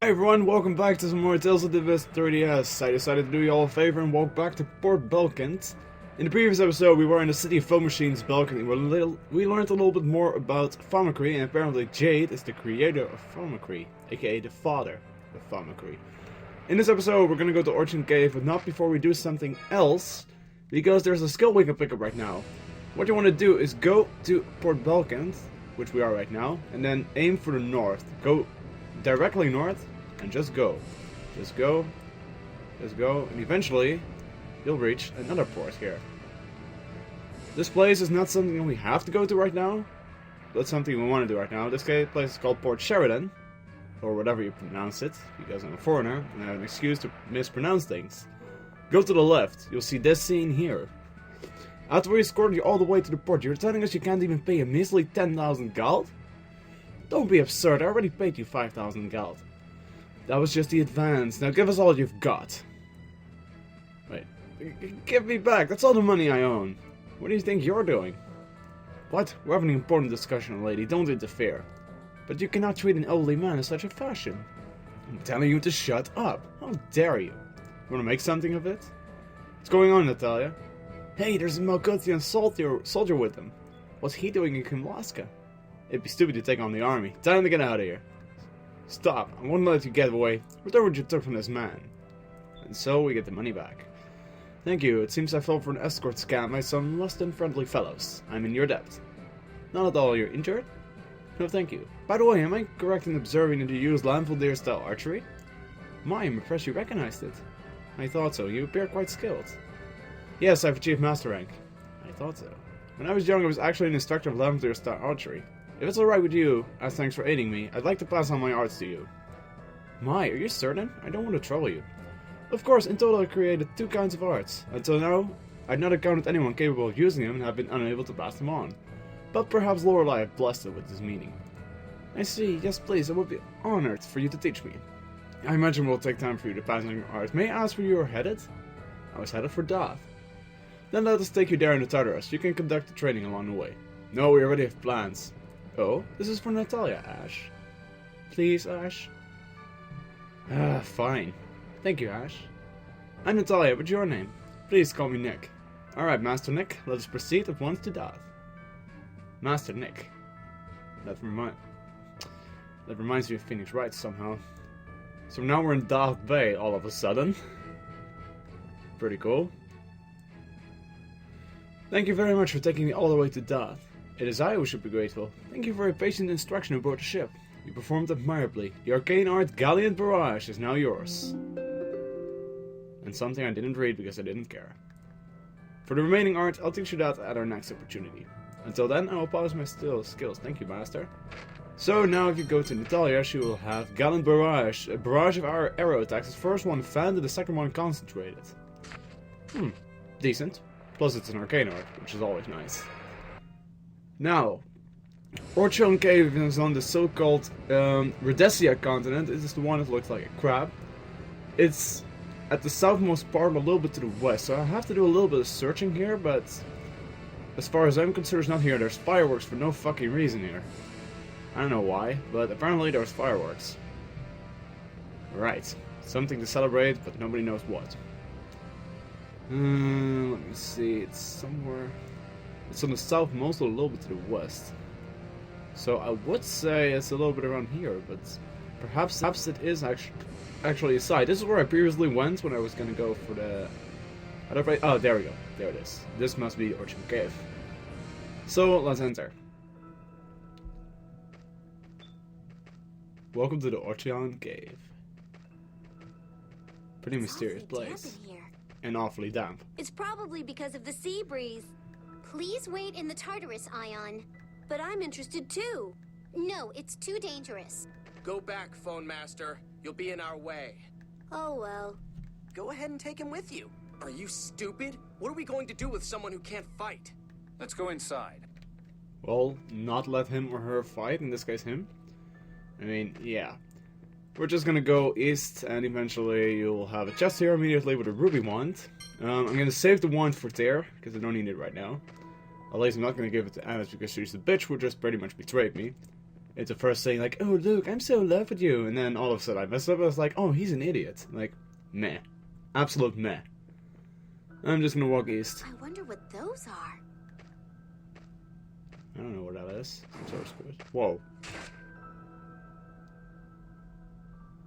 Hey everyone, welcome back to some more Tales of the Abyss 3DS. I decided to do you all a favor and walk back to Port Belkant. In the previous episode, we were in the city of Fomachine's balcony, where we learned a little bit more about Fomicry, and apparently Jade is the creator of Fomicry, aka the father of Fomicry. In this episode, we're gonna go to Ortion Cave, but not before we do something else, because there's a skill we can pick up right now. What you want to do is go to Port Belkant, which we are right now, and then aim for the north. Go directly north, and just go. Just go. Just go, and eventually, you'll reach another port here. This place is not something we have to go to right now, but something we want to do right now. This place is called Port Sheridan, or whatever you pronounce it, because I'm a foreigner, and I have an excuse to mispronounce things. Go to the left, you'll see this scene here. After we escorted you all the way to the port, you're telling us you can't even pay a measly 10,000 gold? Don't be absurd, I already paid you 5,000 gold. That was just the advance, now give us all you've got. Wait, give me back, that's all the money I own. What do you think you're doing? What? We're having an important discussion, lady, don't interfere. But you cannot treat an elderly man in such a fashion. I'm telling you to shut up, how dare you? You wanna make something of it? What's going on, Natalia? Hey, there's a Malkuthian soldier with him. What's he doing in Kimlaska? It'd be stupid to take on the army. Time to get out of here. Stop, I won't let you get away. Return what you took from this man. And so we get the money back. Thank you, it seems I fell for an escort scam by some less than friendly fellows. I'm in your debt. Not at all, you're injured? No, thank you. By the way, am I correct in observing that you use Lamfeldeer style archery? I'm impressed you recognized it. I thought so, you appear quite skilled. Yes, I've achieved master rank. I thought so. When I was young, I was actually an instructor of Lamfeldeer style archery. If it's alright with you, as thanks for aiding me, I'd like to pass on my arts to you. Are you certain? I don't want to trouble you. Of course, in total I created 2 kinds of arts. Until now, I'd not encountered anyone capable of using them and have been unable to pass them on. But perhaps Lorelei have blessed it with this meaning. I see, yes please, I would be honored for you to teach me. I imagine it will take time for you to pass on your art. May I ask where you are headed? I was headed for Dath. Then let us take you there in the Tartarus. You can conduct the training along the way. No, we already have plans. Oh, this is for Natalia, Ash. Please, Ash. Fine. Thank you, Ash. I'm Natalia, what's your name? Please call me Nick. Alright, Master Nick, let us proceed at once to Dath. Master Nick. That reminds me of Phoenix Wright somehow. So now we're in Dath Bay all of a sudden. Pretty cool. Thank you very much for taking me all the way to Dath. It is I who should be grateful. Thank you for your patient instruction aboard the ship. You performed admirably. The arcane art Gallant Barrage is now yours. And something I didn't read because I didn't care. For the remaining art, I'll teach you that at our next opportunity. Until then, I will polish my skills. Thank you, Master. So now if you go to Natalia, she will have Gallant Barrage. A barrage of our arrow attacks. The first one fanned and the second one concentrated. Decent. Plus it's an arcane art, which is always nice. Now, Ortion Cave is on the so-called Rhodesia continent. This is the one that looks like a crab. It's at the southmost part, a little bit to the west, so I have to do a little bit of searching here, but as far as I'm concerned, it's not here. There's fireworks for no fucking reason here. I don't know why, but apparently there's fireworks. Right, something to celebrate, but nobody knows what. Let me see, it's somewhere... It's on the southmost, a little bit to the west. So I would say it's a little bit around here, but perhaps it is actually a side. This is where I previously went when I was gonna go for the... Oh, there we go. There it is. This must be Ortion Cave. So, let's enter. Welcome to the Ortion Cave. Pretty mysterious place. And awfully damp. It's probably because of the sea breeze. Please wait in the Tartarus, Ion. But I'm interested too. No, it's too dangerous. Go back, Phone Master. You'll be in our way. Oh well. Go ahead and take him with you. Are you stupid? What are we going to do with someone who can't fight? Let's go inside. Well, not let him or her fight, in this case him. I mean, yeah. We're just gonna go east, and eventually you'll have a chest here immediately with a ruby wand. I'm gonna save the wand for Tear, because I don't need it right now. At least I'm not gonna give it to Alice because she's the bitch who just pretty much betrayed me. It's the first thing, like, oh look, I'm so in love with you, and then all of a sudden I mess up, I was like, oh, he's an idiot. Like, meh. Absolute meh. I'm just gonna walk east. I wonder what those are. I don't know what that is. Some sort of squid. Whoa.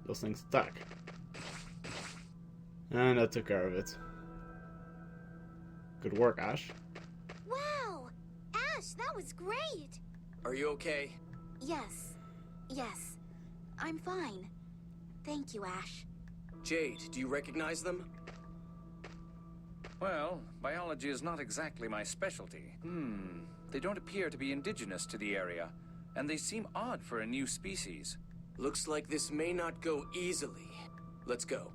Those things attack. And that took care of it. Good work, Ash. Wow! Ash, that was great! Are you okay? Yes. Yes. I'm fine. Thank you, Ash. Jade, do you recognize them? Well, biology is not exactly my specialty. They don't appear to be indigenous to the area, and they seem odd for a new species. Looks like this may not go easily. Let's go.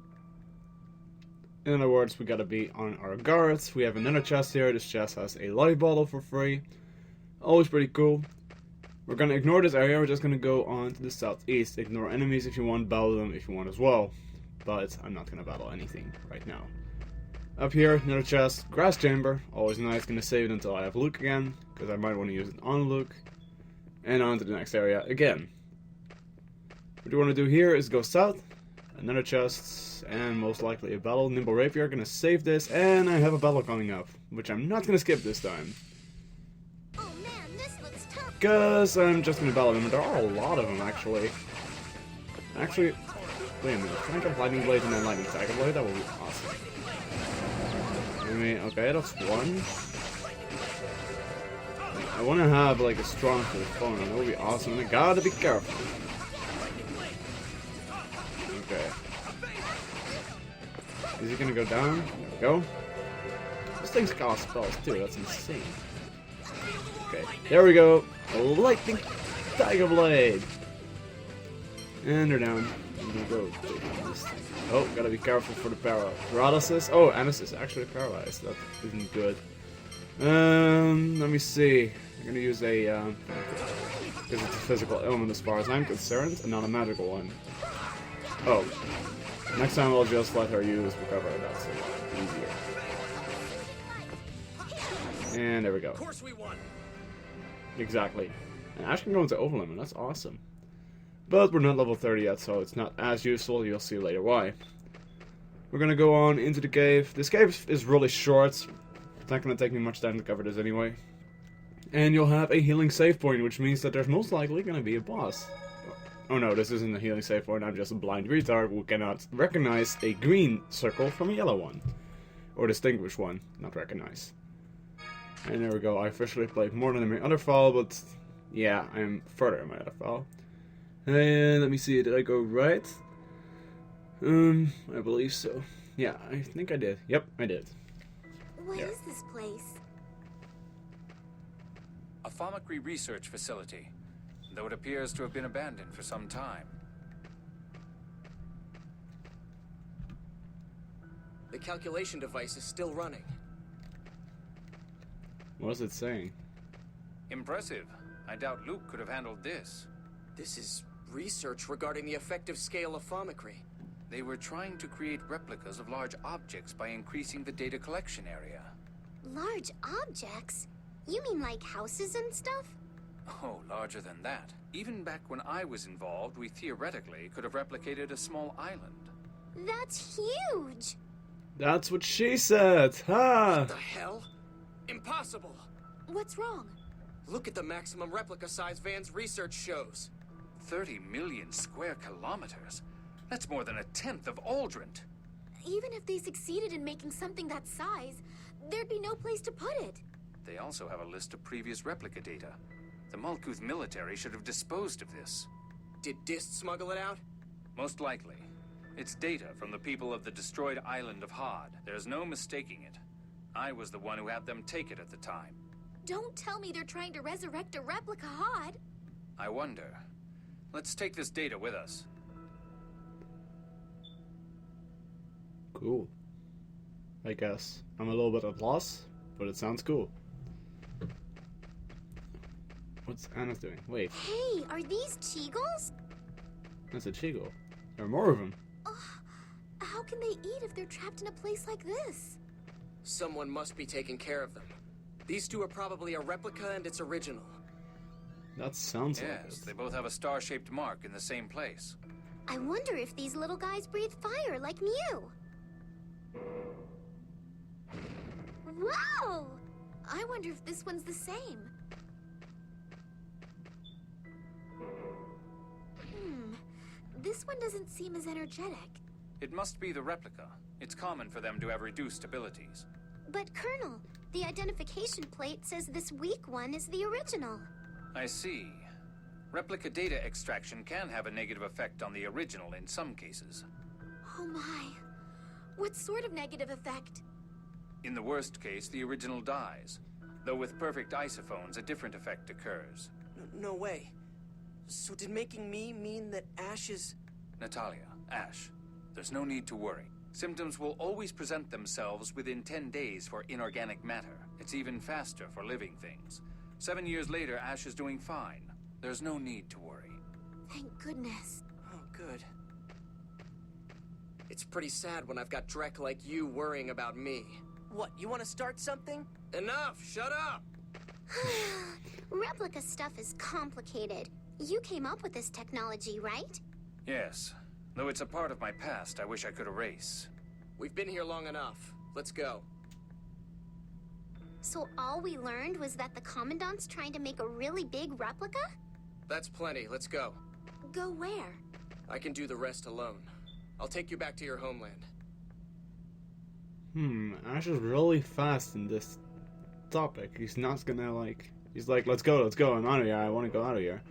In other words, we gotta be on our guards. We have another chest here. This chest has a life bottle for free. Always pretty cool. We're gonna ignore this area. We're just gonna go on to the southeast. Ignore enemies if you want, battle them if you want as well. But I'm not gonna battle anything right now. Up here, another chest. Grass chamber. Always nice. Gonna save it until I have Luke again, because I might want to use it on Luke. And on to the next area again. What you want to do here is go south. Another chest, and most likely a battle. Nimble Rapier, gonna save this, and I have a battle coming up, which I'm not gonna skip this time. Oh man, this looks tough. Because I'm just gonna battle them. There are a lot of them, actually. Actually, wait a minute. Can I get Lightning Blade and then Lightning Tiger Blade? That would be awesome. I mean, okay, that's one. I want to have, like, a strong full opponent. That would be awesome. I gotta be careful. Okay. Is he gonna go down? There we go. This thing's cast spells too, that's insane. Okay, there we go. A Lightning Tiger Blade! And they're down. I'm gonna go take this thing. Oh, gotta be careful for the paralysis. Oh, Anis is actually paralyzed. That isn't good. Let me see. I'm gonna use a, because it's a physical element as far as I'm concerned, and not a magical one. Oh. Next time I'll just let her use Recover, that's a lot easier. And there we go. Of course we won. Exactly. And Ash can go into Overlimit, that's awesome. But we're not level 30 yet, so it's not as useful, you'll see later why. We're gonna go on into the cave. This cave is really short. It's not gonna take me much time to cover this anyway. And you'll have a healing save point, which means that there's most likely gonna be a boss. Oh no, this isn't a healing save point, I'm just a blind retard who cannot recognize a green circle from a yellow one. Or distinguish one, not recognize. And there we go, I officially played more than in my other file, but yeah, I'm further in my other file. And let me see, did I go right? I believe so. Yeah, I think I did. Yep, I did. What is this place? A Fomicry research facility, though it appears to have been abandoned for some time. The calculation device is still running. What is it saying? Impressive. I doubt Luke could have handled this. This is research regarding the effective scale of Fomicry. They were trying to create replicas of large objects by increasing the data collection area. Large objects? You mean like houses and stuff? Oh, larger than that. Even back when I was involved, we theoretically could have replicated a small island. That's huge! That's what she said! Ha! What the hell? Impossible! What's wrong? Look at the maximum replica size Van's research shows. 30 million square kilometers. That's more than a tenth of Aldrint. Even if they succeeded in making something that size, there'd be no place to put it. They also have a list of previous replica data. The Malkuth military should have disposed of this. Did Dist smuggle it out? Most likely. It's data from the people of the destroyed island of Hod. There's no mistaking it. I was the one who had them take it at the time. Don't tell me they're trying to resurrect a replica Hod. I wonder. Let's take this data with us. Cool. I guess. I'm a little bit at loss, but it sounds cool. What's Anna's doing? Wait, Hey, are these Cheagles? that's a Chigo. There are more of them. How can they eat if they're trapped in a place like this? Someone must be taking care of them. These two are probably a replica and its original. That sounds like Yes, it. they both have a star-shaped mark in the same place. I wonder if these little guys breathe fire like Mew. Whoa! I wonder if this one's the same. This one doesn't seem as energetic. It must be the replica. It's common for them to have reduced abilities. But Colonel, the identification plate says this weak one is the original. I see. Replica data extraction can have a negative effect on the original in some cases. Oh my. What sort of negative effect? In the worst case, the original dies. Though with perfect isophones, a different effect occurs. No way. So did making me mean that Ash is... Natalia, Ash, there's no need to worry. Symptoms will always present themselves within 10 days for inorganic matter. It's even faster for living things. 7 years later, Ash is doing fine. There's no need to worry. Thank goodness. Oh, good. It's pretty sad when I've got Drek like you worrying about me. What, you want to start something? Enough! Shut up! Replica stuff is complicated. You came up with this technology, right? Yes. Though it's a part of my past I wish I could erase. We've been here long enough. Let's go. So all we learned was that the Commandant's trying to make a really big replica? That's plenty. Let's go. Go where? I can do the rest alone. I'll take you back to your homeland. Ash is really fast in this topic. He's not gonna like... He's like, let's go, I'm out of here, I want to go out of here.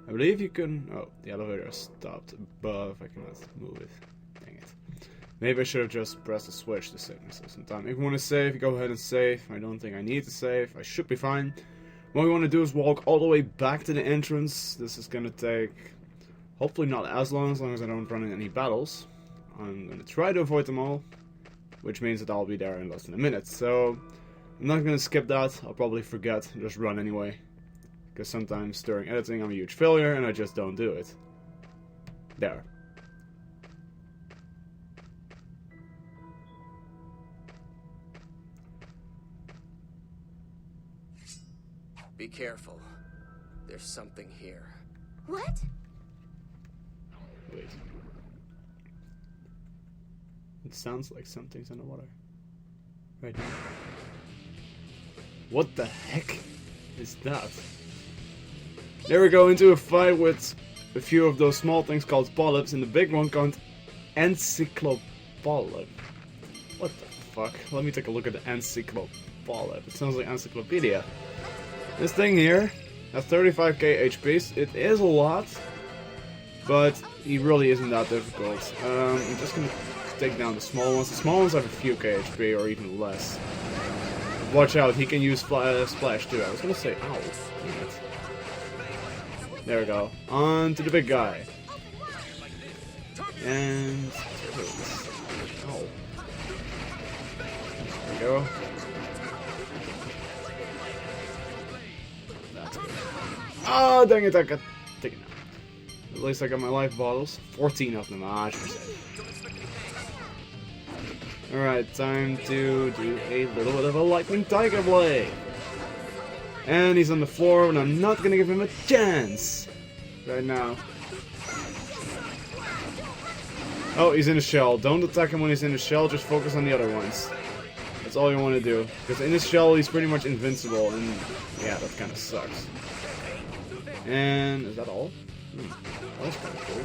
I believe you can... Oh, the elevator stopped above, I cannot move it. Dang it. Maybe I should have just pressed the switch to save myself some time. If you want to save, go ahead and save. I don't think I need to save, I should be fine. What we want to do is walk all the way back to the entrance. This is gonna take... hopefully not as long as I don't run into any battles. I'm gonna try to avoid them all, which means that I'll be there in less than a minute, so I'm not gonna skip that. I'll probably forget and just run anyway, because sometimes during editing I'm a huge failure and I just don't do it. There. Be careful. There's something here. What? Wait. It sounds like something's underwater. Right now. What the heck is that? There we go, into a fight with a few of those small things called polyps, and the big one called Ancyclopolyp. What the fuck? Let me take a look at the Ancyclopolyp. It sounds like Encyclopedia. This thing here has 35k HP. It is a lot, but he really isn't that difficult. I'm just gonna take down the small ones. The small ones have a few k HP or even less. Watch out, he can use splash too. I was gonna say, ow. Damn it. There we go. On to the big guy. And... oh. There we go. That's good. Oh, dang it, I got taken out. At least I got my life bottles. 14 of them. Ah, I should say. Alright, time to do a little bit of a lightning tiger blade. And he's on the floor, and I'm not gonna give him a chance right now. Oh, he's in a shell. Don't attack him when he's in a shell, just focus on the other ones. That's all you want to do. Because in his shell, he's pretty much invincible, and yeah, that kind of sucks. And is that all? That was kind of cool.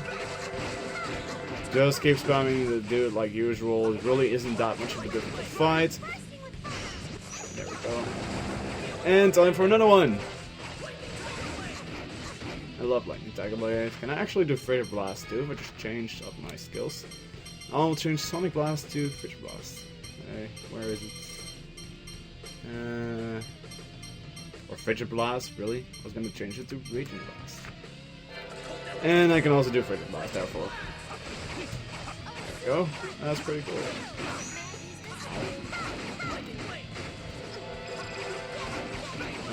Just keep spamming the dude like usual. It really isn't that much of a difficult fight. There we go. And time for another one. I love lightning tiger blade. Can I actually do Freighter Blast too if I just changed up my skills? I'll change Sonic Blast to Freighter Blast. Hey, where is it? Or Freighter Blast, really? I was gonna change it to Region Blast. And I can also do Freighter Blast, therefore. There we go. That's pretty cool.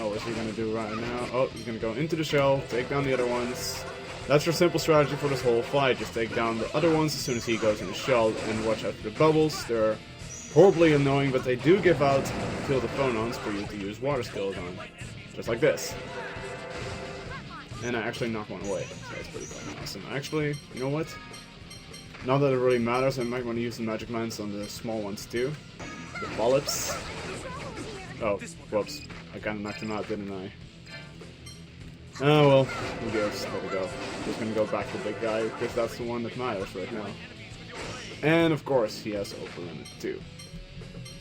Oh, what's he gonna do right now? Oh, he's gonna go into the shell, take down the other ones. That's your simple strategy for this whole fight. Just take down the other ones as soon as he goes in the shell, and watch out for the bubbles. They're horribly annoying, but they do give out field of phonons for you to use water skills on. Just like this. and I actually knock one away. So that's pretty fucking awesome. Actually, you know what? Not that it really matters, I might want to use the magic lens on the small ones too. The polyps. Oh, whoops. I kinda knocked him out, didn't I? Oh well, who cares? There we go. Just gonna go back to the big guy, because that's the one that matters right now. And of course, he has upper limit too.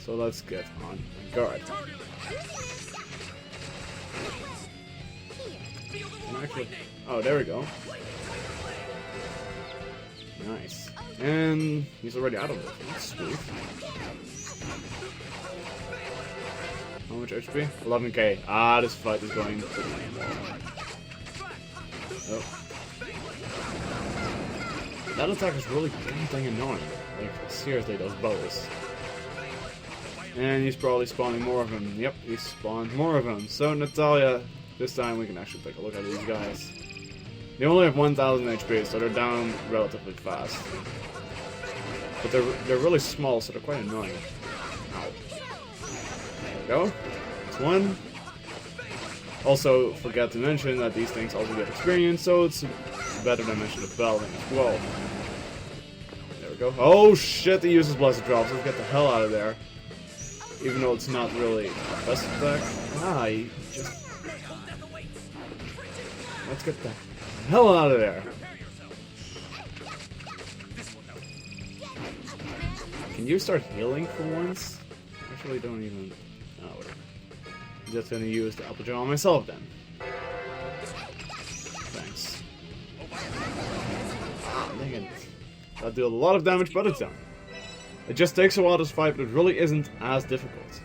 So let's get on guard. Actually, oh, there we go. Nice. And he's already out of it. That's sweet. How much HP? 11k. Ah, this fight is going to the oh. That attack is really damn annoying. Like, seriously, those bows. And he's probably spawning more of them. Yep, he spawned more of them. So, Natalia, this time we can actually take a look at these guys. They only have 1000 HP, so they're down relatively fast. But they're really small, so they're quite annoying. Ow. There we go. That's one. Also, forgot to mention that these things also get experience, so it's better to mention the bell thing as well. There we go. Oh shit, he uses Blessed Drops. Let's get the hell out of there. Even though it's not really a best attack. Ah, he just... Let's get the hell out of there. Can you start healing for once? Actually, don't even... Oh, whatever. I'm just gonna use the apple gem on myself then. Thanks. Ah, dang it. That did a lot of damage, but it's done. It just takes a while to fight, but it really isn't as difficult.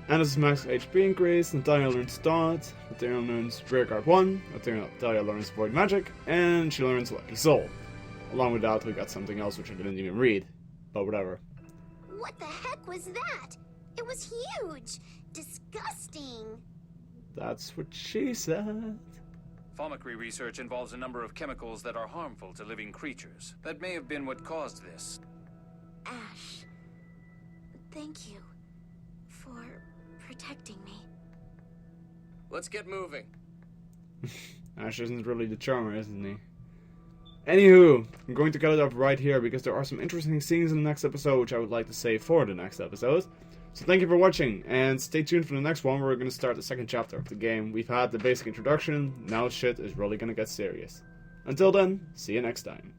And as max HP increase, Natalia learns Start, Natalia learns Rearguard 1, Natalia learns Void Magic, and she learns Lucky Soul. Along with that, we got something else which I didn't even read. But whatever. What the heck was that? It was huge! Disgusting! That's what she said. Fomicry research involves a number of chemicals that are harmful to living creatures. That may have been what caused this. Ash, thank you for protecting me. Let's get moving. Ash isn't really the charmer, isn't he? Anywho, I'm going to cut it off right here because there are some interesting scenes in the next episode which I would like to save for the next episode. So thank you for watching, and stay tuned for the next one where we're going to start the second chapter of the game. We've had the basic introduction, now shit is really going to get serious. Until then, see you next time.